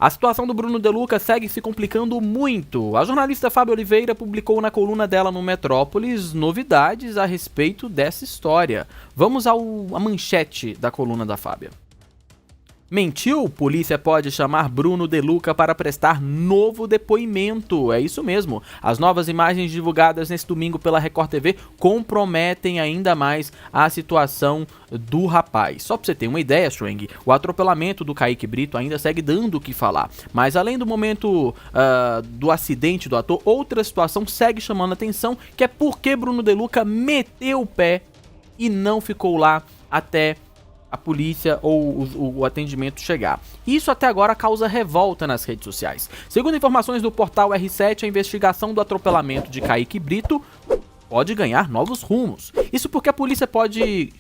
A situação do Bruno De Luca segue se complicando muito. A jornalista Fábia Oliveira publicou na coluna dela no Metrópolis novidades a respeito dessa história. Vamos à manchete da coluna da Fábia. Mentiu? Polícia pode chamar Bruno De Luca para prestar novo depoimento. É isso mesmo. As novas imagens divulgadas nesse domingo pela Record TV comprometem ainda mais a situação do rapaz. Só pra você ter uma ideia, Schweng, o atropelamento do Kaique Brito ainda segue dando o que falar. Mas além do momento do acidente do ator, outra situação segue chamando a atenção, que é porque Bruno De Luca meteu o pé e não ficou lá até a polícia ou o atendimento chegar. Isso até agora causa revolta nas redes sociais. Segundo informações do portal R7, a investigação do atropelamento de Kaique Brito pode ganhar novos rumos. Isso porque a polícia pode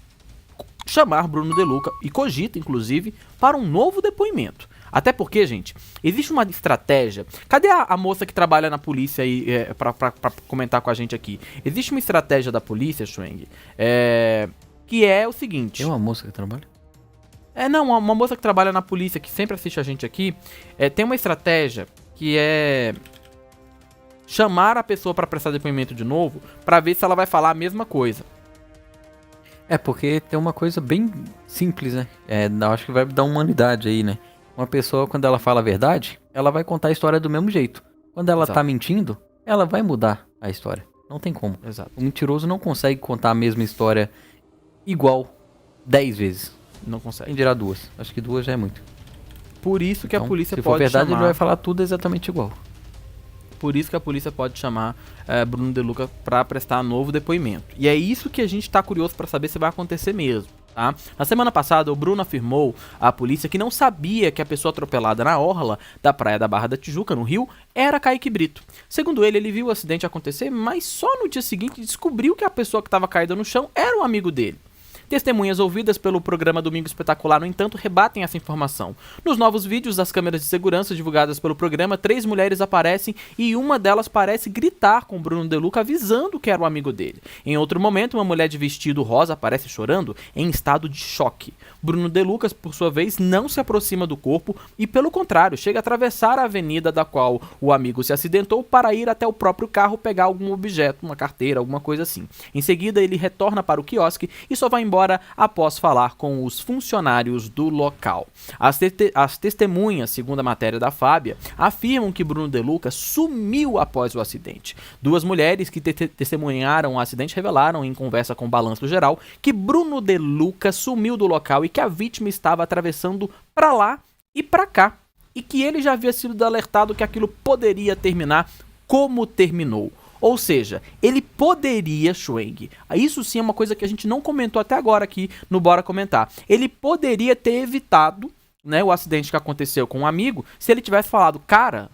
chamar Bruno De Luca, e cogita inclusive, para um novo depoimento. Até porque, gente, existe uma estratégia. Cadê a moça que trabalha na polícia aí pra comentar com a gente aqui? Existe uma estratégia da polícia, Schweng, que é o seguinte... Tem uma moça que trabalha? Não, uma moça que trabalha na polícia, que sempre assiste a gente aqui, tem uma estratégia que é chamar a pessoa para prestar depoimento de novo, para ver se ela vai falar a mesma coisa. Porque tem uma coisa bem simples, né? Acho que vai dar uma humanidade aí, né? Uma pessoa, quando ela fala a verdade, ela vai contar a história do mesmo jeito. Quando ela tá mentindo, ela vai mudar a história. Não tem como. Exato. O mentiroso não consegue contar a mesma história igual 10 vezes. Não consegue. Quem dirá 2. Acho que 2 já é muito. Por isso que a polícia se pode for verdade, chamar... ele vai falar tudo exatamente igual. Por isso que a polícia pode chamar Bruno De Luca para prestar novo depoimento. E é isso que a gente tá curioso para saber se vai acontecer mesmo, tá? Na semana passada, o Bruno afirmou à polícia que não sabia que a pessoa atropelada na orla da praia da Barra da Tijuca, no Rio, era Kaique Brito. Segundo ele viu o acidente acontecer, mas só no dia seguinte descobriu que a pessoa que estava caída no chão era um amigo dele. Testemunhas ouvidas pelo programa Domingo Espetacular, no entanto, rebatem essa informação. Nos novos vídeos das câmeras de segurança divulgadas pelo programa, 3 mulheres aparecem e uma delas parece gritar com Bruno De Luca, avisando que era o amigo dele. Em outro momento, uma mulher de vestido rosa aparece chorando em estado de choque. Bruno De Luca, por sua vez, não se aproxima do corpo e, pelo contrário, chega a atravessar a avenida da qual o amigo se acidentou para ir até o próprio carro pegar algum objeto, uma carteira, alguma coisa assim. Em seguida, ele retorna para o quiosque e só vai embora após falar com os funcionários do local. As testemunhas, segundo a matéria da Fábia, afirmam que Bruno De Luca sumiu após o acidente. 2 mulheres que testemunharam o acidente revelaram, em conversa com o Balanço Geral, que Bruno De Luca sumiu do local e que a vítima estava atravessando para lá e para cá, e que ele já havia sido alertado que aquilo poderia terminar como terminou. Ou seja, ele poderia, Schweng, isso sim é uma coisa que a gente não comentou até agora aqui no Bora Comentar, ele poderia ter evitado, né, o acidente que aconteceu com um amigo, se ele tivesse falado, cara,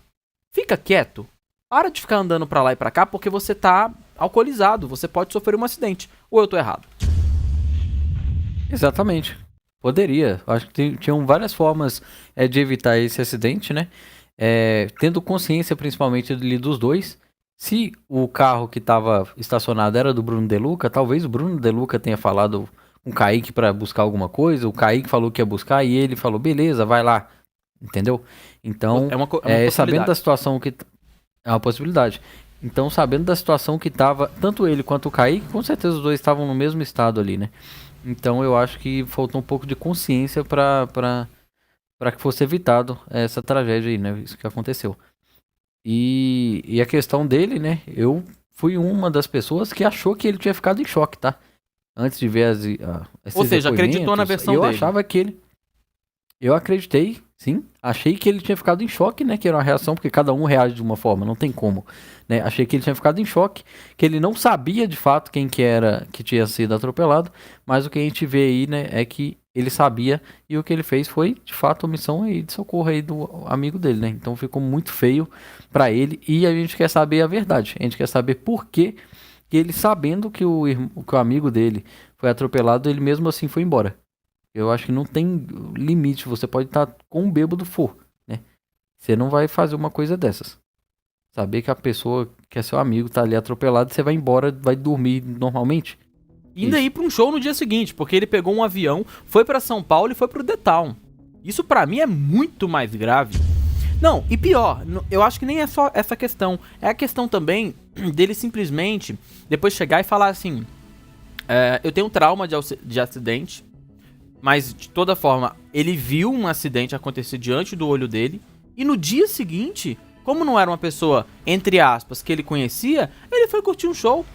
fica quieto, para de ficar andando pra lá e pra cá, porque você tá alcoolizado, você pode sofrer um acidente, ou eu tô errado? Exatamente, poderia, acho que tinham várias formas de evitar esse acidente, né, tendo consciência principalmente dos dois. Se o carro que estava estacionado era do Bruno De Luca, talvez o Bruno De Luca tenha falado com o Kaique para buscar alguma coisa, o Kaique falou que ia buscar e ele falou, beleza, vai lá, entendeu? Então, sabendo da situação que... É uma possibilidade. Então, sabendo da situação que estava, tanto ele quanto o Kaique, com certeza os dois estavam no mesmo estado ali, né? Então, eu acho que faltou um pouco de consciência para que fosse evitado essa tragédia aí, né? Isso que aconteceu. E a questão dele, né? Eu fui uma das pessoas que achou que ele tinha ficado em choque, tá? Antes de ver ou seja, acreditou na versão dele. Eu achava que ele... Eu acreditei, sim. Achei que ele tinha ficado em choque, né? Que era uma reação, porque cada um reage de uma forma, não tem como, né? Achei que ele tinha ficado em choque, que ele não sabia de fato quem que era que tinha sido atropelado, mas o que a gente vê aí, né, é que ele sabia e o que ele fez foi, de fato, omissão aí de socorro aí do amigo dele, né? Então ficou muito feio pra ele e a gente quer saber a verdade. A gente quer saber por que ele, sabendo que o amigo dele foi atropelado, ele mesmo assim foi embora. Eu acho que não tem limite, você pode estar com um bêbado for, né? Você não vai fazer uma coisa dessas. Saber que a pessoa que é seu amigo tá ali atropelado, você vai embora, vai dormir normalmente. E ainda ir pra um show no dia seguinte, porque ele pegou um avião, foi pra São Paulo e foi pro The Town. Isso pra mim é muito mais grave. Não, e pior, eu acho que nem é só essa questão. É a questão também dele simplesmente depois chegar e falar assim: eu tenho um trauma de acidente, mas de toda forma, ele viu um acidente acontecer diante do olho dele, e no dia seguinte, como não era uma pessoa, entre aspas, que ele conhecia, ele foi curtir um show.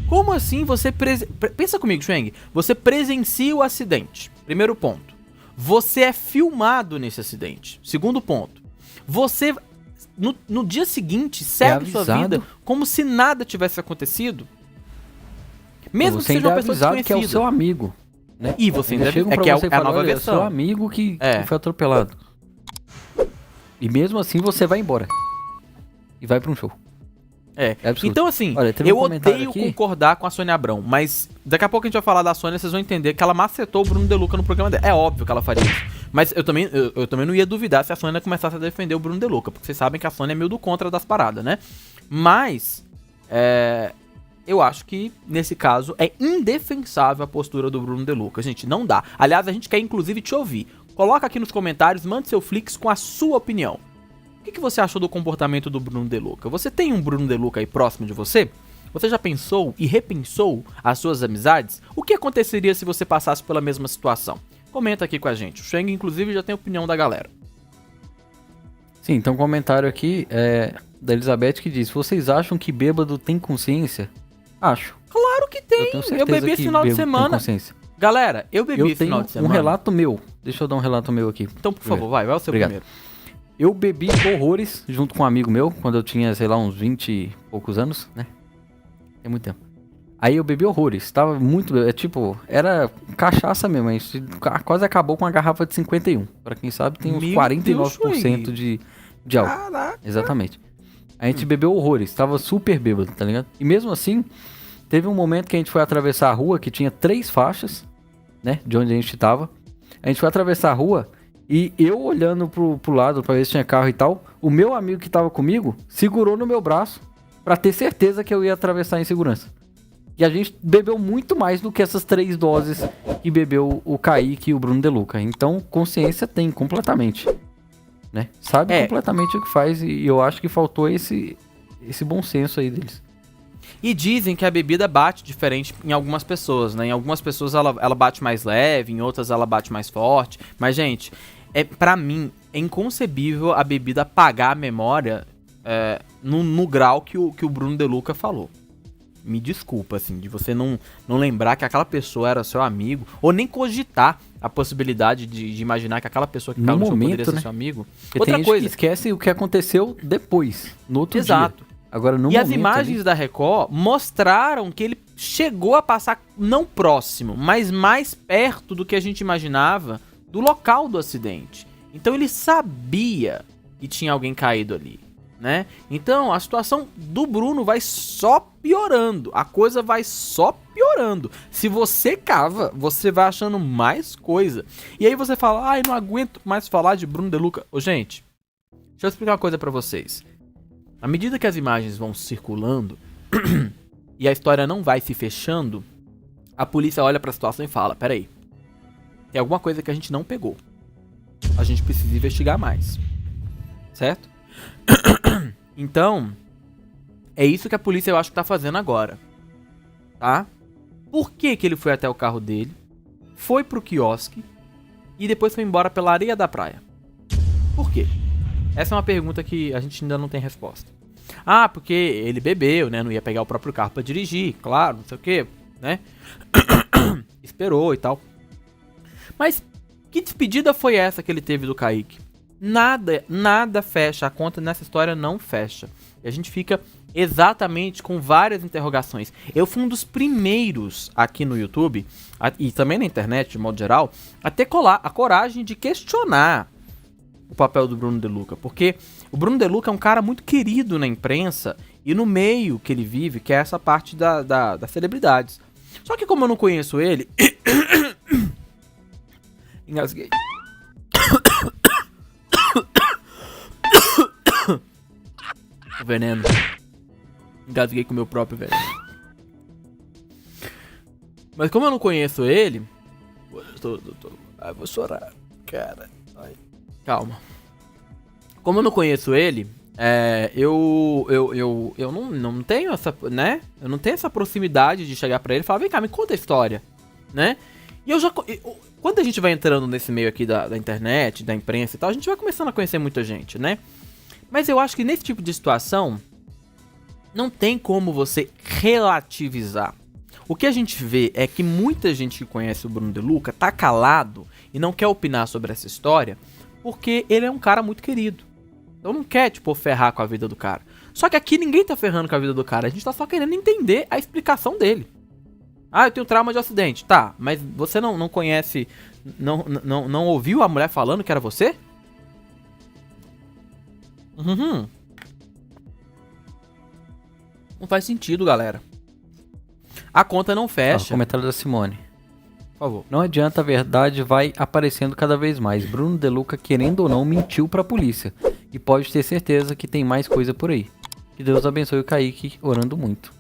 Como assim você... Pensa comigo, Schweng. Você presencia o acidente. Primeiro ponto. Você é filmado nesse acidente. Segundo ponto. Você, no dia seguinte, segue sua vida como se nada tivesse acontecido. Mesmo que seja uma pessoa desconhecida. Que é o seu amigo. Né? E você ainda chega pra você e fala, a nova versão. É o seu amigo que foi atropelado. E mesmo assim você vai embora. E vai pra um show. É então assim, olha, eu odeio concordar com a Sônia Abrão, mas daqui a pouco a gente vai falar da Sônia, vocês vão entender que ela macetou o Bruno De Luca no programa dela. É óbvio que ela faria isso. Mas eu também não ia duvidar se a Sônia começasse a defender o Bruno De Luca, porque vocês sabem que a Sônia é meio do contra das paradas, né? Mas, eu acho que, nesse caso, é indefensável a postura do Bruno De Luca. Gente, não dá. Aliás, a gente quer inclusive te ouvir. Coloca aqui nos comentários, mande seu Flix com a sua opinião. O que você achou do comportamento do Bruno De Luca? Você tem um Bruno De Luca aí próximo de você? Você já pensou e repensou as suas amizades? O que aconteceria se você passasse pela mesma situação? Comenta aqui com a gente. O Schweng, inclusive, já tem a opinião da galera. Sim, então um comentário aqui da Elizabeth que diz: vocês acham que bêbado tem consciência? Acho. Claro que tem. Eu bebi esse final de semana. Galera, eu bebi esse final de semana. Um relato meu. Deixa eu dar um relato meu aqui. Então, por favor, vai o seu primeiro. Eu bebi horrores junto com um amigo meu, quando eu tinha, sei lá, uns 20 e poucos anos, né? Tem muito tempo. Aí eu bebi horrores, tava muito... era cachaça mesmo, a gente quase acabou com uma garrafa de 51. Pra quem sabe, tem uns 49% de álcool. Caraca. Exatamente. A gente bebeu horrores, tava super bêbado, tá ligado? E mesmo assim, teve um momento que a gente foi atravessar a rua, que tinha 3 faixas, né? De onde a gente tava. A gente foi atravessar a rua... E eu olhando pro lado pra ver se tinha carro e tal, o meu amigo que tava comigo segurou no meu braço pra ter certeza que eu ia atravessar em segurança. E a gente bebeu muito mais do que essas 3 doses que bebeu o Kaique e o Bruno De Luca. Então, consciência tem completamente, né? Sabe completamente o que faz e eu acho que faltou esse bom senso aí deles. E dizem que a bebida bate diferente em algumas pessoas, né? Em algumas pessoas ela bate mais leve, em outras ela bate mais forte. Mas, gente... pra mim, é inconcebível a bebida apagar a memória no grau que o Bruno De Luca falou. Me desculpa, assim, de você não lembrar que aquela pessoa era seu amigo, ou nem cogitar a possibilidade de imaginar que aquela pessoa que caiu no show poderia ser seu amigo. Outra coisa, esquece o que aconteceu depois, no outro dia. Exato. Agora, no momento, as imagens da Record mostraram que ele chegou a passar, não próximo, mas mais perto do que a gente imaginava, do local do acidente. Então ele sabia que tinha alguém caído ali, né? Então a situação do Bruno vai só piorando. A coisa vai só piorando. Se você cava, você vai achando mais coisa. E aí você fala, não aguento mais falar de Bruno De Luca. Ô, gente, deixa eu explicar uma coisa pra vocês. À medida que as imagens vão circulando e a história não vai se fechando, a polícia olha pra situação e fala, peraí, tem alguma coisa que a gente não pegou. A gente precisa investigar mais. Certo? Então, é isso que a polícia eu acho que tá fazendo agora. Tá? Por que ele foi até o carro dele, foi pro quiosque e depois foi embora pela areia da praia? Por quê? Essa é uma pergunta que a gente ainda não tem resposta. Porque ele bebeu, né? Não ia pegar o próprio carro pra dirigir, claro, não sei o quê, né? Esperou e tal. Mas que despedida foi essa que ele teve do Kaique? Nada fecha, a conta nessa história não fecha. E a gente fica exatamente com várias interrogações. Eu fui um dos primeiros aqui no YouTube, e também na internet de modo geral, a ter a coragem de questionar o papel do Bruno De Luca. Porque o Bruno De Luca é um cara muito querido na imprensa e no meio que ele vive, que é essa parte das celebridades. Só que como eu não conheço ele... Engasguei. O veneno. Engasguei com o meu próprio veneno. Mas como eu não conheço ele... Vou chorar, cara. Ai. Calma. Como eu não conheço ele, eu não tenho essa, né? Eu não tenho essa proximidade de chegar pra ele e falar, vem cá, me conta a história, né? E quando a gente vai entrando nesse meio aqui da internet, da imprensa e tal, a gente vai começando a conhecer muita gente, né? Mas eu acho que nesse tipo de situação, não tem como você relativizar. O que a gente vê é que muita gente que conhece o Bruno De Luca tá calado e não quer opinar sobre essa história porque ele é um cara muito querido. Então não quer, tipo, ferrar com a vida do cara. Só que aqui ninguém tá ferrando com a vida do cara, a gente tá só querendo entender a explicação dele. Ah, eu tenho trauma de acidente. Tá, mas você não conhece, não ouviu a mulher falando que era você? Não faz sentido, galera. A conta não fecha. Comentário da Simone. Por favor. Não adianta, a verdade vai aparecendo cada vez mais. Bruno De Luca, querendo ou não, mentiu pra polícia. E pode ter certeza que tem mais coisa por aí. Que Deus abençoe o Kaique, orando muito.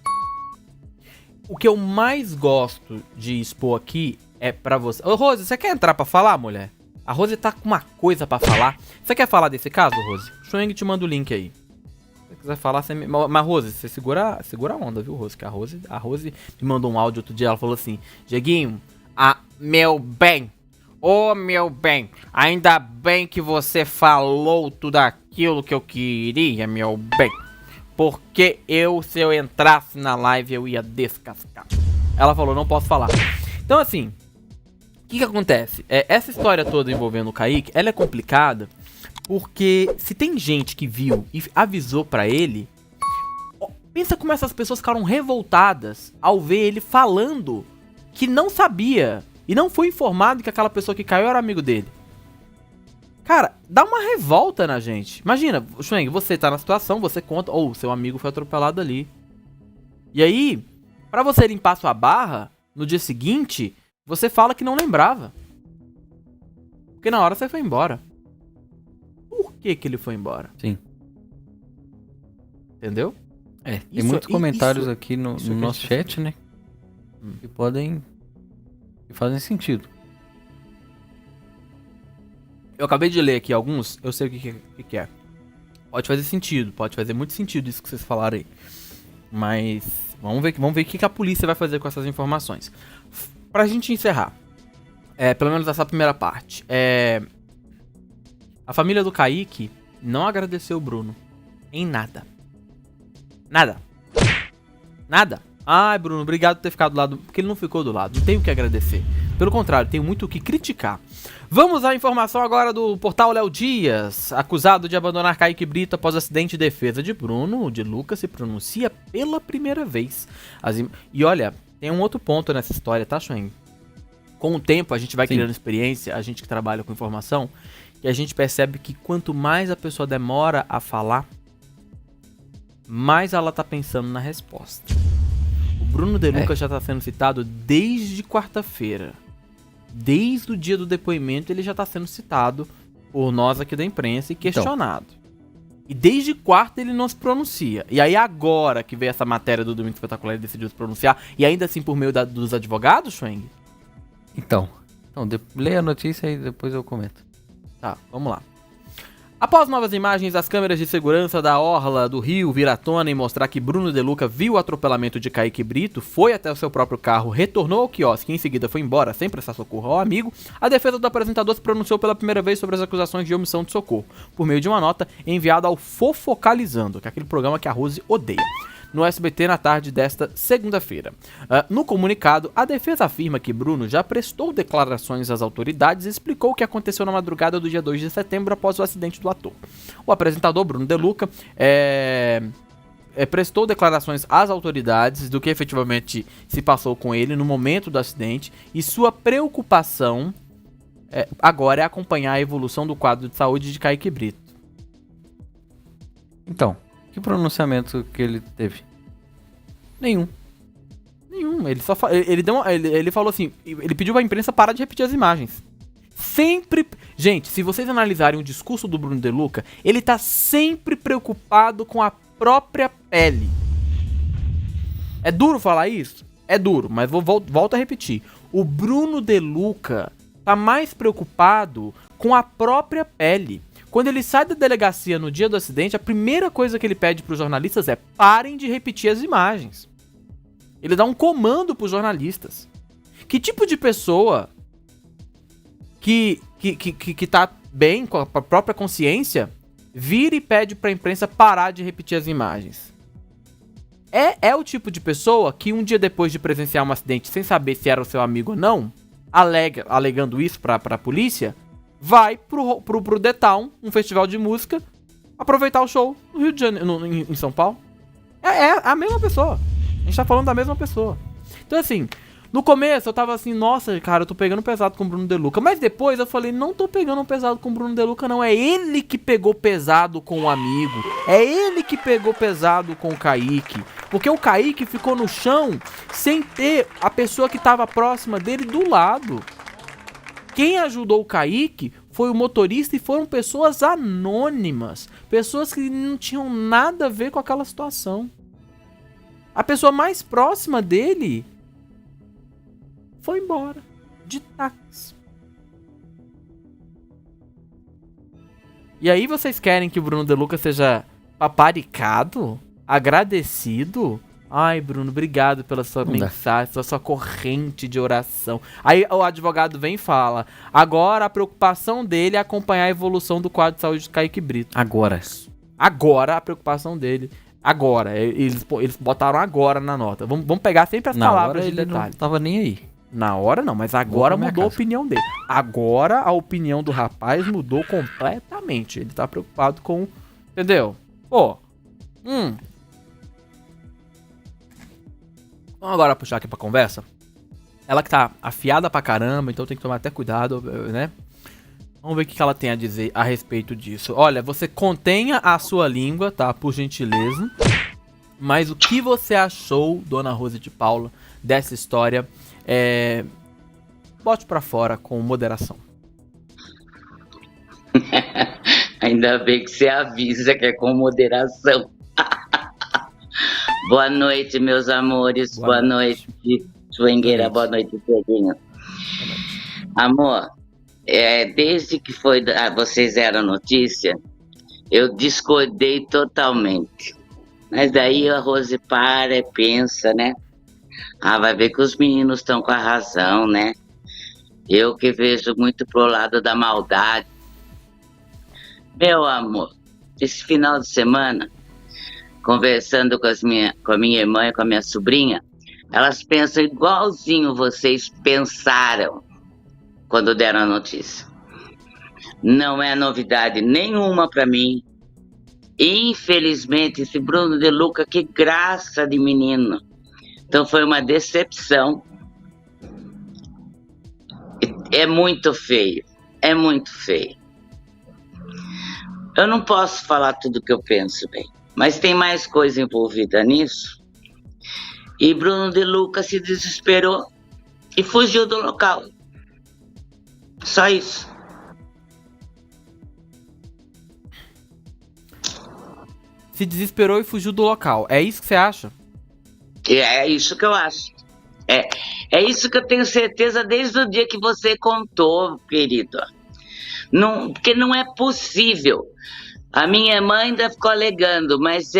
O que eu mais gosto de expor aqui é pra você. Ô, Rose, você quer entrar pra falar, mulher? A Rose tá com uma coisa pra falar. Você quer falar desse caso, Rose? O Schweng te manda o link aí. Se você quiser falar, você me... Mas, Rose, você segura a onda, viu, Rose? Que a Rose me mandou um áudio outro dia, ela falou assim, Dieguinho, meu bem, meu bem, ainda bem que você falou tudo aquilo que eu queria, meu bem. Porque se eu entrasse na live, eu ia descascar. Ela falou, não posso falar. Então, assim, o que acontece? Essa história toda envolvendo o Kaique, ela é complicada, porque se tem gente que viu e avisou pra ele, pensa como essas pessoas ficaram revoltadas ao ver ele falando que não sabia e não foi informado que aquela pessoa que caiu era amigo dele. Cara, dá uma revolta na gente. Imagina, Schweng, você tá na situação, você conta, ou seu amigo foi atropelado ali. E aí, pra você limpar sua barra, no dia seguinte, você fala que não lembrava. Porque na hora você foi embora. Por que ele foi embora? Sim. Entendeu? Tem muitos comentários aqui no nosso chat, né? Que fazem sentido. Eu acabei de ler aqui alguns, eu sei o que é. Pode fazer sentido, pode fazer muito sentido isso que vocês falaram aí. Mas vamos ver o que a polícia vai fazer com essas informações. Pra gente encerrar, pelo menos essa primeira parte, a família do Kaique não agradeceu o Bruno em nada. Nada. Ai, Bruno, obrigado por ter ficado do lado, porque ele não ficou do lado, não tenho o que agradecer. Pelo contrário, tenho muito o que criticar. Vamos à informação agora do portal Léo Dias. Acusado de abandonar Kaique Brito após acidente, defesa de Bruno de Luca se pronuncia pela primeira vez. E olha, tem um outro ponto nessa história, tá, Schweng? Com o tempo, a gente vai criando experiência, a gente que trabalha com informação, e a gente percebe que quanto mais a pessoa demora a falar, mais ela tá pensando na resposta. O Bruno De Luca já tá sendo citado desde quarta-feira. Desde o dia do depoimento ele já tá sendo citado por nós aqui da imprensa e questionado. E desde quarta ele não se pronuncia. E aí agora que veio essa matéria do Domingo Espetacular ele decidiu se pronunciar, e ainda assim por meio dos advogados, Schweng? Então leia a notícia e depois eu comento. Tá, vamos lá. Após novas imagens, as câmeras de segurança da orla do Rio vir à tona e mostrar que Bruno De Luca viu o atropelamento de Kaique Brito, foi até o seu próprio carro, retornou ao quiosque e em seguida foi embora sem prestar socorro ao amigo, a defesa do apresentador se pronunciou pela primeira vez sobre as acusações de omissão de socorro, por meio de uma nota enviada ao Fofocalizando, que é aquele programa que a Rose odeia, no SBT na tarde desta segunda-feira. No comunicado, a defesa afirma que Bruno já prestou declarações às autoridades e explicou o que aconteceu na madrugada do dia 2 de setembro após o acidente do ator. O apresentador Bruno De Luca prestou declarações às autoridades do que efetivamente se passou com ele no momento do acidente e sua preocupação agora é acompanhar a evolução do quadro de saúde de Kaique Brito. Então, que pronunciamento que ele teve? Nenhum. Ele falou assim, ele pediu pra imprensa parar de repetir as imagens. Sempre... Gente, se vocês analisarem o discurso do Bruno De Luca, ele tá sempre preocupado com a própria pele. É duro falar isso? É duro, mas volto a repetir. O Bruno De Luca tá mais preocupado com a própria pele. Quando ele sai da delegacia no dia do acidente, a primeira coisa que ele pede pros jornalistas é: parem de repetir as imagens. Ele dá um comando pros jornalistas. Que tipo de pessoa que tá bem com a própria consciência vira e pede pra imprensa parar de repetir as imagens? É o tipo de pessoa que um dia depois de presenciar um acidente sem saber se era o seu amigo ou não, alegando isso pra polícia, vai pro The Town, um festival de música, aproveitar o show no Rio de Janeiro, em São Paulo. É a mesma pessoa. A gente tá falando da mesma pessoa. Então assim, no começo eu tava assim, nossa, cara, eu tô pegando pesado com o Bruno De Luca. Mas depois eu falei, não tô pegando pesado com o Bruno De Luca, não. É ele que pegou pesado com o amigo. É ele que pegou pesado com o Kaique. Porque o Kaique ficou no chão sem ter a pessoa que tava próxima dele do lado. Quem ajudou o Kaique foi o motorista e foram pessoas anônimas. Pessoas que não tinham nada a ver com aquela situação. A pessoa mais próxima dele foi embora, de táxi. E aí vocês querem que o Bruno De Luca seja paparicado? Agradecido? Ai, Bruno, obrigado pela sua mensagem, pela sua corrente de oração. Aí o advogado vem e fala: agora a preocupação dele é acompanhar a evolução do quadro de saúde do Kaique Brito. Agora a preocupação dele. Agora. Eles botaram agora na nota. Vamos pegar sempre as palavras de detalhe. Não tava nem aí. Na hora não, mas agora mudou a opinião dele. Agora a opinião do rapaz mudou completamente. Ele tá preocupado com... Entendeu? Pô. Vamos agora puxar aqui pra conversa. Ela que tá afiada pra caramba, então tem que tomar até cuidado, né? Vamos ver o que ela tem a dizer a respeito disso. Olha, você contenha a sua língua, tá? Por gentileza. Mas o que você achou, Dona Rose de Paula, dessa história? Bote pra fora com moderação. Ainda bem que você avisa que é com moderação. Boa noite, meus amores. Boa noite, Swingueira. Boa noite, Pedrinho. Amor, desde que vocês deram notícia, eu discordei totalmente. Mas daí a Rose para e pensa, né? Vai ver que os meninos estão com a razão, né? Eu que vejo muito pro lado da maldade. Meu amor, esse final de semana, conversando com a minha irmã e com a minha sobrinha, elas pensam igualzinho vocês pensaram quando deram a notícia. Não é novidade nenhuma para mim. Infelizmente, esse Bruno De Luca, que graça de menino. Então foi uma decepção. É muito feio. É muito feio. Eu não posso falar tudo o que eu penso, bem. Mas tem mais coisa envolvida nisso. E Bruno De Luca se desesperou e fugiu do local. Só isso. Se desesperou e fugiu do local. É isso que você acha? É isso que eu acho. É isso que eu tenho certeza desde o dia que você contou, querido. Não, porque não é possível. A minha mãe ainda ficou alegando, mas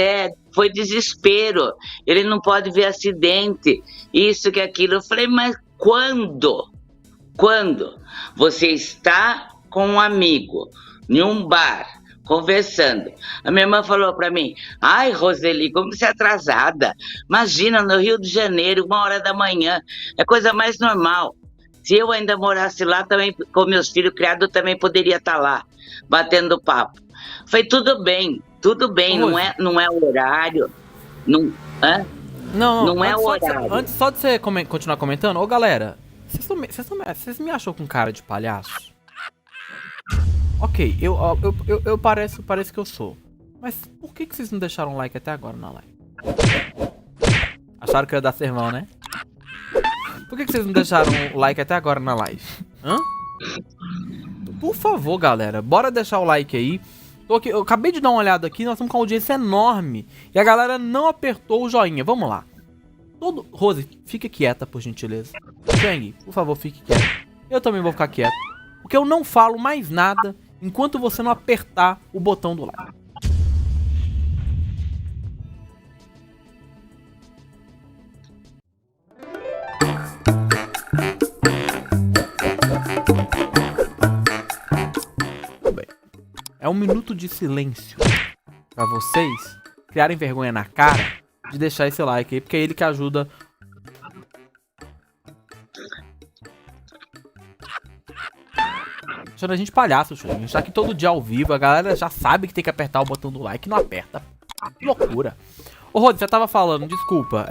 foi desespero. Ele não pode ver acidente, isso que aquilo. Eu falei, mas quando? Quando você está com um amigo em um bar, conversando, a minha irmã falou pra mim: ai, Roseli, como você é atrasada. Imagina, no Rio de Janeiro, 1h da manhã, é coisa mais normal. Se eu ainda morasse lá, também, com meus filhos criados, eu também poderia estar lá, batendo papo. Foi tudo bem, não é o horário, não é o horário. Só de você continuar comentando, ô galera, vocês me acham com cara de palhaço? Ok, eu pareço que eu sou. Mas por que vocês não deixaram like até agora na live? Acharam que eu ia dar sermão, né? Por que vocês não deixaram like até agora na live? Por favor, galera, bora deixar o like aí. Eu acabei de dar uma olhada aqui, nós estamos com uma audiência enorme. E a galera não apertou o joinha, vamos lá. Rose, fique quieta, por gentileza. Chang, por favor, fique quieta. Eu também vou ficar quieto. Porque eu não falo mais nada enquanto você não apertar o botão do like. Muito bem. É um minuto de silêncio pra vocês criarem vergonha na cara de deixar esse like aí, porque é ele que ajuda. Deixando a gente palhaço, show. A gente tá aqui todo dia ao vivo, a galera já sabe que tem que apertar o botão do like, não aperta. Que loucura. Ô, Rod, você tava falando, desculpa,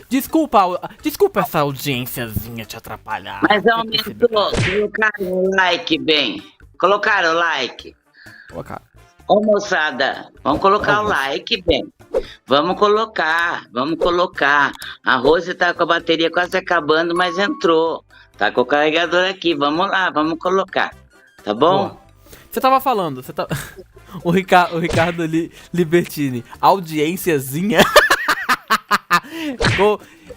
desculpa essa audiênciazinha te atrapalhar. Mas aumentou, colocaram o like bem. Colocaram o like. Colocar. Ô, moçada, vamos colocar o like bem. Vamos colocar. A Rose tá com a bateria quase acabando, mas entrou. Tá com o carregador aqui, vamos lá, vamos colocar. Tá bom? Boa. Você tava falando, o Ricardo Libertini, audiênciazinha.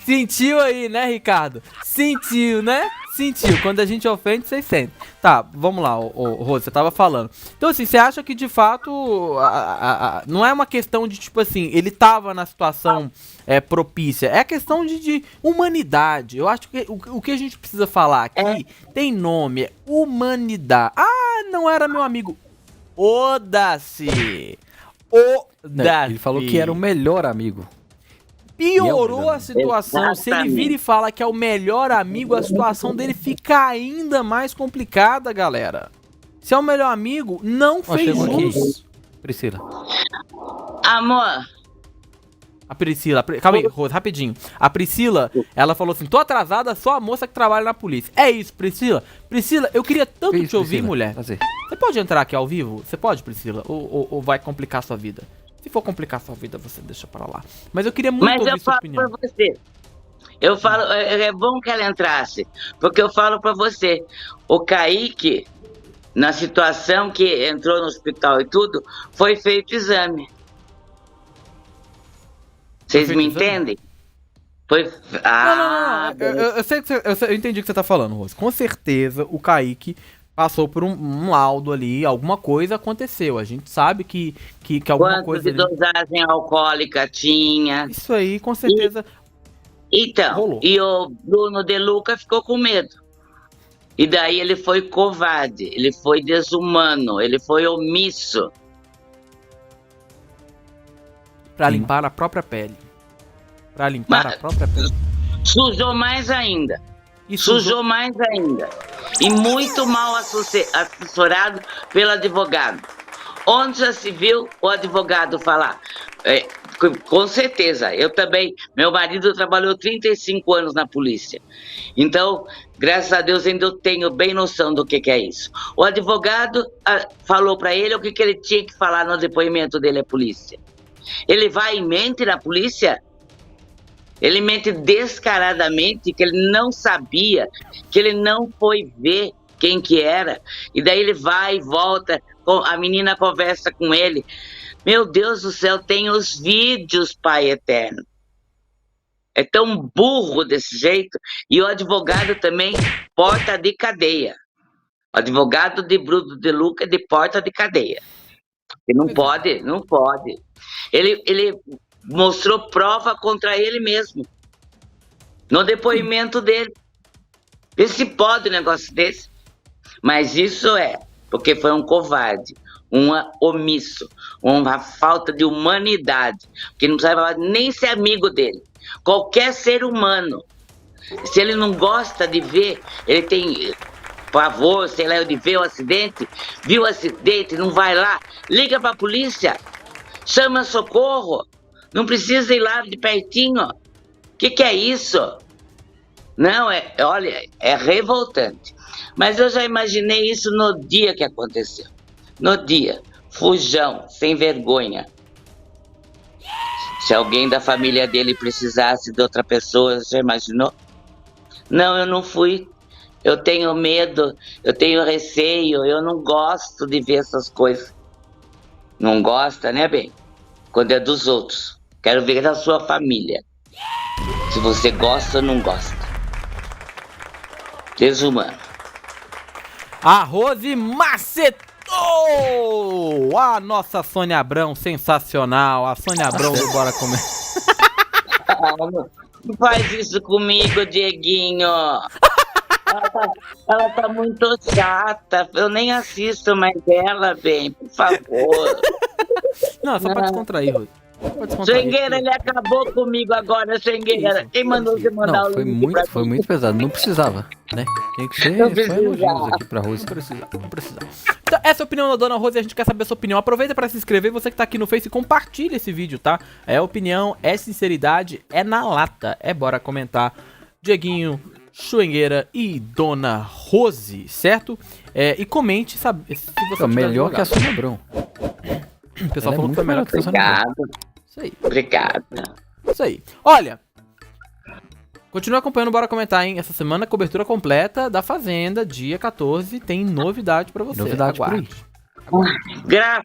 Sentiu aí, né, Ricardo? Sentiu, né? Sentiu. Quando a gente ofende, vocês sentem. Tá, vamos lá, Rose, você tava falando. Então, assim, você acha que de fato não é uma questão de, tipo assim, ele tava na situação propícia. É questão de humanidade. Eu acho que o que a gente precisa falar aqui tem nome, é humanidade. Ah, não era meu amigo. Oda-se. Ele falou que era o melhor amigo. Piorou a situação. Se ele vira e fala que é o melhor amigo, a situação dele fica ainda mais complicada, galera. Se é o melhor amigo, não fez jus. Priscila. Amor. A Priscila, calma aí, Rose, rapidinho. A Priscila, ela falou assim, tô atrasada, só a moça que trabalha na polícia. É isso, Priscila. Priscila, eu queria tanto te ouvir, Priscila, mulher. Prazer. Você pode entrar aqui ao vivo? Você pode, Priscila? Ou vai complicar a sua vida? Se for complicar a sua vida, você deixa pra lá. Mas eu queria muito ouvir sua opinião. Mas eu falo pra você. Eu falo, é bom que ela entrasse. Porque eu falo pra você. O Kaique, na situação que entrou no hospital e tudo, foi feito exame. Vocês me entendem? Foi... Não. Eu entendi o que você tá falando, Rose. Com certeza o Kaique passou por um laudo ali, alguma coisa aconteceu. A gente sabe que alguma coisa. Quanto de dosagem alcoólica tinha? Isso aí, com certeza. Então, rolou. E o Bruno De Luca ficou com medo. E daí ele foi covarde, ele foi desumano, ele foi omisso. Pra limpar a própria pele. A própria pele. Sujou mais ainda. Sujou mais ainda. E muito mal assessorado pelo advogado. Onde já se viu o advogado falar? Com certeza, eu também. Meu marido trabalhou 35 anos na polícia. Então, graças a Deus, ainda eu tenho bem noção do que é isso. O advogado falou para ele o que ele tinha que falar no depoimento dele à polícia. Ele vai e mente na polícia? Ele mente descaradamente que ele não sabia, que ele não foi ver quem que era. E daí ele vai e volta, a menina conversa com ele. Meu Deus do céu, tem os vídeos, Pai Eterno. É tão burro desse jeito. E o advogado também, porta de cadeia. O advogado de Bruno De Luca é de porta de cadeia. E não pode. Ele mostrou prova contra ele mesmo. No depoimento dele. Vê se pode um negócio desse. Mas isso porque foi um covarde, um omisso, uma falta de humanidade. Porque não precisava nem ser amigo dele. Qualquer ser humano. Se ele não gosta de ver, ele tem pavor, sei lá, de ver o acidente, viu o acidente, não vai lá, liga pra polícia, chama socorro. Não precisa ir lá de pertinho. O que é isso? Não, olha, é revoltante. Mas eu já imaginei isso no dia que aconteceu. No dia. Fujão, sem vergonha. Se alguém da família dele precisasse de outra pessoa, já imaginou? Não, eu não fui. Eu tenho medo, eu tenho receio, eu não gosto de ver essas coisas. Não gosta, né, bem? Quando é dos outros. Quero ver da sua família. Se você gosta ou não gosta. Desumano. A Rose macetou! A nossa Sônia Abrão, sensacional. A Sônia Abrão do Bora Comer. Não faz isso comigo, Dieguinho. Ela tá muito chata. Eu nem assisto mais ela, bem, por favor. Não, só pra descontrair, Rose. Pode descontrair. Xengueira, ele acabou comigo agora, Xengueira. Quem mandou você mandar Não, o foi link pra foi mim? muito pesado. Não precisava, né? Tinha que ser Não só precisava. elogios aqui pra Rose. Não precisa. Então, essa é a opinião da dona Rose e a gente quer saber a sua opinião. Aproveita pra se inscrever, você que tá aqui no Face, compartilha esse vídeo, tá? É opinião, é sinceridade, é na lata. É bora comentar. Dieguinho, Schwengueira e dona Rose, certo? E comente se você tiver Melhor que a jogado. Sônia Abrão. O pessoal Ela é falou que foi muito melhor que a Sônia Abrão. Obrigado, Isso aí. obrigada. Isso aí. Olha, continua acompanhando, bora comentar, hein? Essa semana, cobertura completa da Fazenda, dia 14, tem novidade pra você. Novidade por aí. Aguarde. Graças